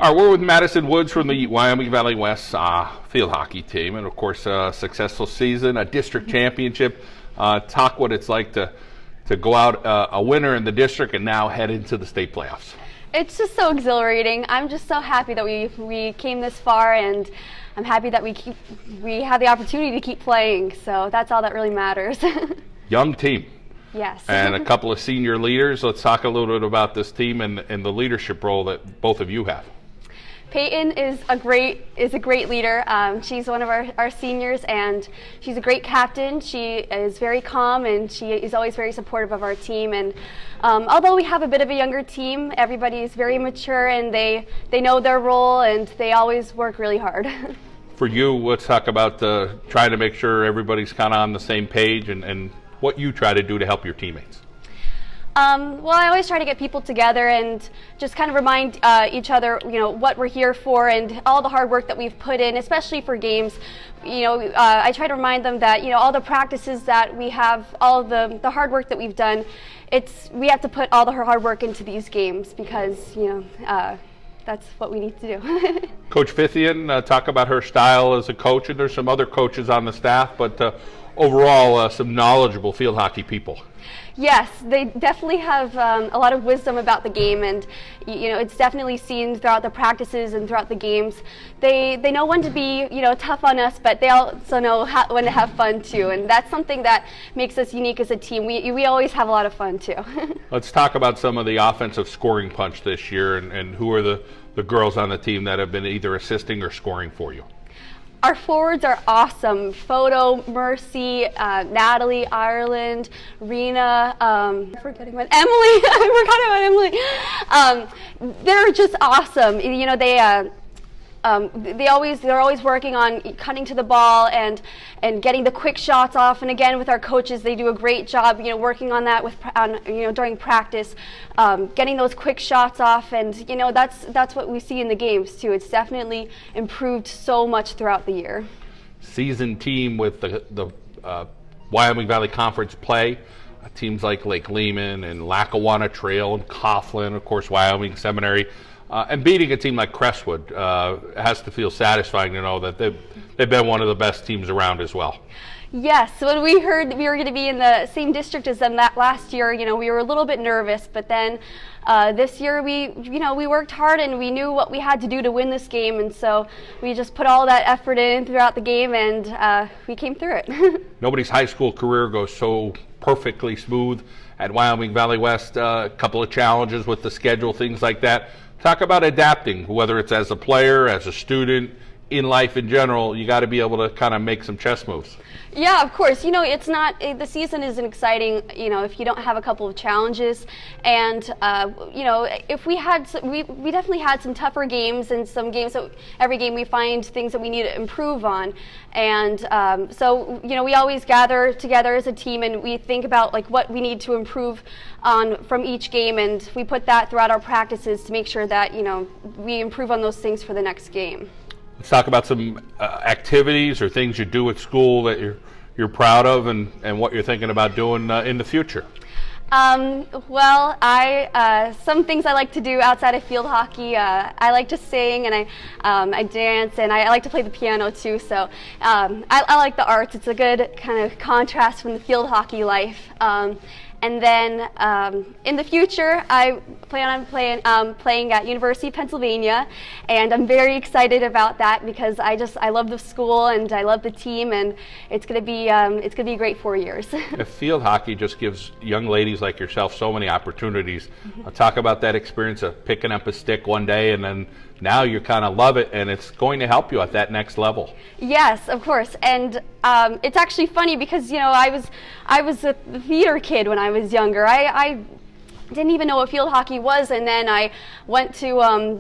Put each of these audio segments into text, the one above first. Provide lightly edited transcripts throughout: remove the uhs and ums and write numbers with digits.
All right, we're with Madison Woods from the Wyoming Valley West Field Hockey Team, and of course a successful season, a district championship. Talk what it's like to go out a winner in the district and now head into the state playoffs. It's just so exhilarating. I'm just so happy that we came this far, and I'm happy that we have the opportunity to keep playing. So that's all that really matters. Young team. Yes. And a couple of senior leaders. Let's talk a little bit about this team and the leadership role that both of you have. Peyton is a great leader. She's one of our seniors, and she's a great captain. She is very calm, and she is always very supportive of our team. And although we have a bit of a younger team, everybody is very mature, and they know their role, and they always work really hard. For you, let's talk about trying to make sure everybody's kind of on the same page and what you try to do to help your teammates. Well, I always try to get people together and just kind of remind each other, what we're here for and all the hard work that we've put in, especially for games. I try to remind them that, all the practices that we have, all the hard work that we've done, we have to put all the hard work into these games because, that's what we need to do. Coach Fithian, talk about her style as a coach, and there's some other coaches on the staff, but overall, some knowledgeable field hockey people. Yes, they definitely have a lot of wisdom about the game, and it's definitely seen throughout the practices and throughout the games. They know when to be tough on us, but they also know when to have fun too, and that's something that makes us unique as a team. We always have a lot of fun too. Let's talk about some of the offensive scoring punch this year, and who are the girls on the team that have been either assisting or scoring for you. Our forwards are awesome. Photo, Mercy, Natalie, Ireland, Rena, I'm forgetting one, Emily. I forgot about Emily. They're just awesome. They're always working on cutting to the ball and getting the quick shots off. And again, with our coaches, they do a great job, working on that during practice, getting those quick shots off. And that's what we see in the games too. It's definitely improved so much throughout the year. Seasoned team with the Wyoming Valley Conference play. Teams like Lake Lehman and Lackawanna Trail and Coughlin, of course, Wyoming Seminary. And beating a team like Crestwood has to feel satisfying to know that they've been one of the best teams around as well. Yes, when we heard we were going to be in the same district as them that last year, we were a little bit nervous, but then this year we worked hard and we knew what we had to do to win this game, and so we just put all that effort in throughout the game, and we came through it. Nobody's high school career goes so perfectly smooth at Wyoming Valley West. A couple of challenges with the schedule, things like that. Talk about adapting, whether it's as a player, as a student, in life in general. You got to be able to kind of make some chess moves. Yeah, of course. It's not, the season isn't exciting, if you don't have a couple of challenges. And, if we definitely had some tougher games, and some games that every game we find things that we need to improve on. And so, we always gather together as a team and we think about what we need to improve on from each game, and we put that throughout our practices to make sure that, we improve on those things for the next game. Let's talk about some activities or things you do at school that you're proud of, and what you're thinking about doing in the future. Well, some things I like to do outside of field hockey. I like to sing, and I dance, and I like to play the piano too. So I like the arts. It's a good kind of contrast from the field hockey life. And then in the future, I plan on playing at University of Pennsylvania, and I'm very excited about that because I love the school and I love the team, and it's gonna be a great 4 years. Field hockey just gives young ladies like yourself so many opportunities. I'll talk about that experience of picking up a stick one day, and then now you kind of love it, and it's going to help you at that next level. Yes, of course, and it's actually funny because I was a theater kid when I was younger. I didn't even know what field hockey was, and then I went to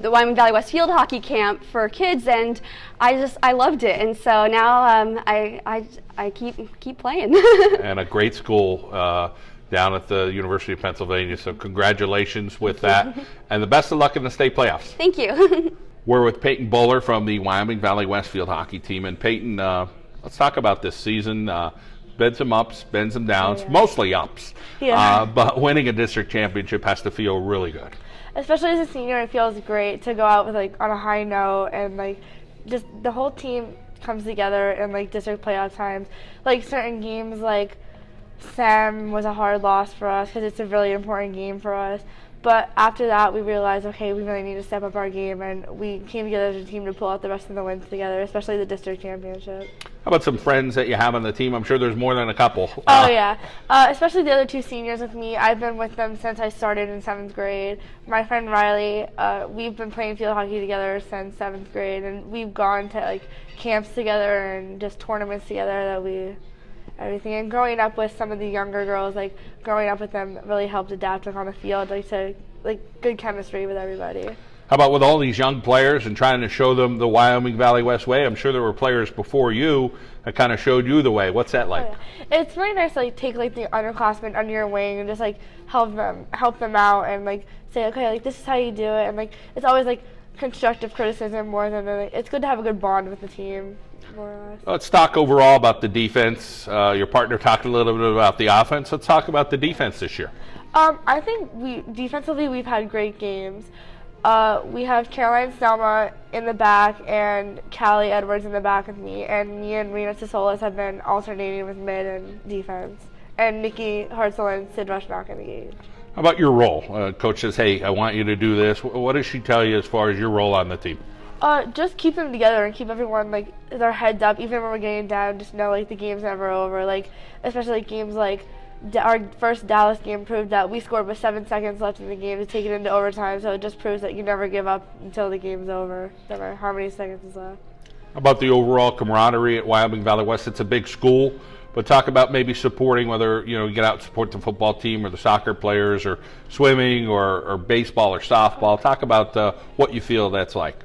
the Wyoming Valley West Field Hockey Camp for kids, and I loved it, and so now I keep playing. And a great school down at the University of Pennsylvania, so congratulations with that, and the best of luck in the state playoffs. Thank you. We're with Peyton Bowler from the Wyoming Valley West Field Hockey Team, and Peyton, let's talk about this season. Been some ups, been some downs, mostly ups. Yeah. But winning a district championship has to feel really good. especially as a senior, it feels great to go out with like on a high note, and like just the whole team comes together in like district playoff times. Like certain games, like Sam was a hard loss for us because it's a really important game for us. But after that, we realized, okay, we really need to step up our game, and we came together as a team to pull out the rest of the wins together, especially the district championship. How about some friends that you have on the team? I'm sure there's more than a couple. Oh, yeah. Especially the other two seniors with me. I've been with them since I started in 7th grade. My friend Riley, we've been playing field hockey together since 7th grade, and we've gone to like camps together and just tournaments together everything. And growing up with some of the younger girls, like growing up with them really helped adapt on the field, to good chemistry with everybody. How about with all these young players and trying to show them the Wyoming Valley West way? I'm sure there were players before you that kind of showed you the way. What's that like? Oh, yeah. It's really nice to take the underclassmen under your wing and just help them out and say, okay, this is how you do it, and it's always constructive criticism more than it's good to have a good bond with the team. More or less. Let's talk overall about the defense. Your partner talked a little bit about the offense. Let's talk about the defense this year. I think defensively we've had great games. We have Caroline Selma in the back and Callie Edwards in the back with me, and me and Rena Sosolis have been alternating with mid and defense, and Nikki Hartzell and Sid Rushnock in the gauge. How about your role? Coach says, hey, I want you to do this. What does she tell you as far as your role on the team? Just keep them together and keep everyone with our heads up, even when we're getting down. Just know the game's never over. Especially games our first Dallas game proved that we scored with 7 seconds left in the game to take it into overtime. So it just proves that you never give up until the game's over, no matter how many seconds is left. How about the overall camaraderie at Wyoming Valley West? It's a big school, but talk about maybe supporting, whether you get out and support the football team or the soccer players or swimming or baseball or softball. Talk about what you feel that's like.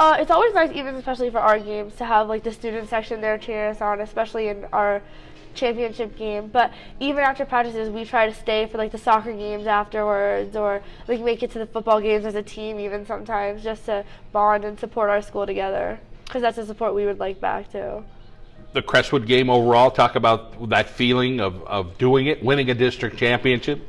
It's always nice, especially for our games, to have the student section there cheering us on, especially in our championship game. But even after practices, we try to stay for the soccer games afterwards, or make it to the football games as a team even sometimes, just to bond and support our school together, because that's the support we would like back too. The Crestwood game overall, talk about that feeling of doing it, winning a district championship.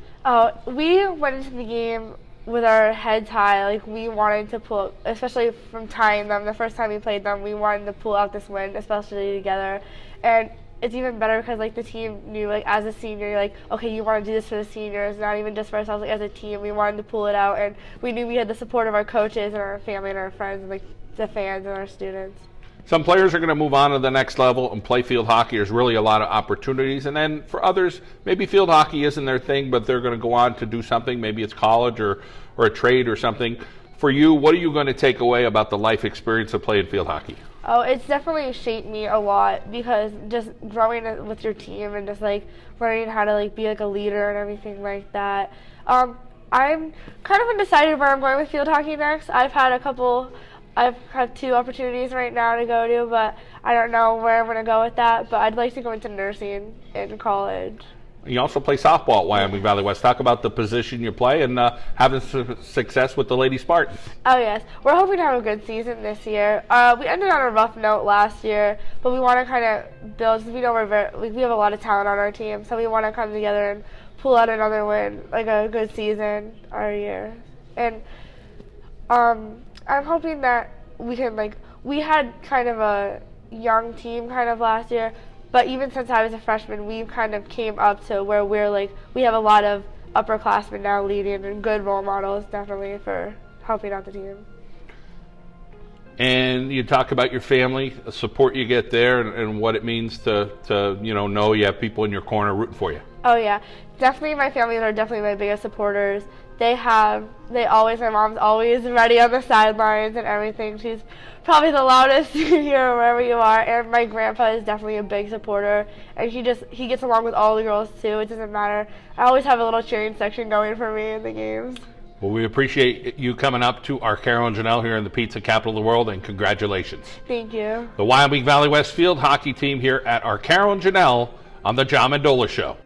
We went into the game with our heads high. We wanted to pull, especially from tying them, the first time we played them, we wanted to pull out this win, especially together. And it's even better because the team knew, as a senior, okay, you want to do this for the seniors, not even just for ourselves. As a team, we wanted to pull it out, and we knew we had the support of our coaches and our family and our friends and the fans and our students. Some players are going to move on to the next level and play field hockey. There's really a lot of opportunities. And then for others, maybe field hockey isn't their thing, but they're going to go on to do something. Maybe it's college or a trade or something. For you, what are you going to take away about the life experience of playing field hockey? It's definitely shaped me a lot, because just growing with your team and just learning how to be a leader and everything like that. I'm kind of undecided where I'm going with field hockey next. I've had 2 opportunities right now to go to, but I don't know where I'm going to go with that. But I'd like to go into nursing in college. You also play softball at Wyoming Valley West. Talk about the position you play and having success with the Lady Spartans. Oh, yes. We're hoping to have a good season this year. We ended on a rough note last year, but we want to kind of build, because we know we have a lot of talent on our team, so we want to come together and pull out another win, a good season our year. And I'm hoping that we can, we had kind of a young team last year, but even since I was a freshman, we kind of came up to where we're we have a lot of upperclassmen now leading, and good role models definitely for helping out the team. And you talk about your family, the support you get there, and what it means to know you have people in your corner rooting for you. Oh yeah, definitely my family are definitely my biggest supporters. My mom's always ready on the sidelines and everything. She's probably the loudest here wherever you are. And my grandpa is definitely a big supporter, and he gets along with all the girls too. It doesn't matter. I always have a little cheering section going for me in the games. Well, we appreciate you coming up to Arcaro Genell here in the pizza capital of the world, and congratulations. Thank you. The Wyoming Valley West Field Hockey Team here at Arcaro Genell on the John Mendola Show.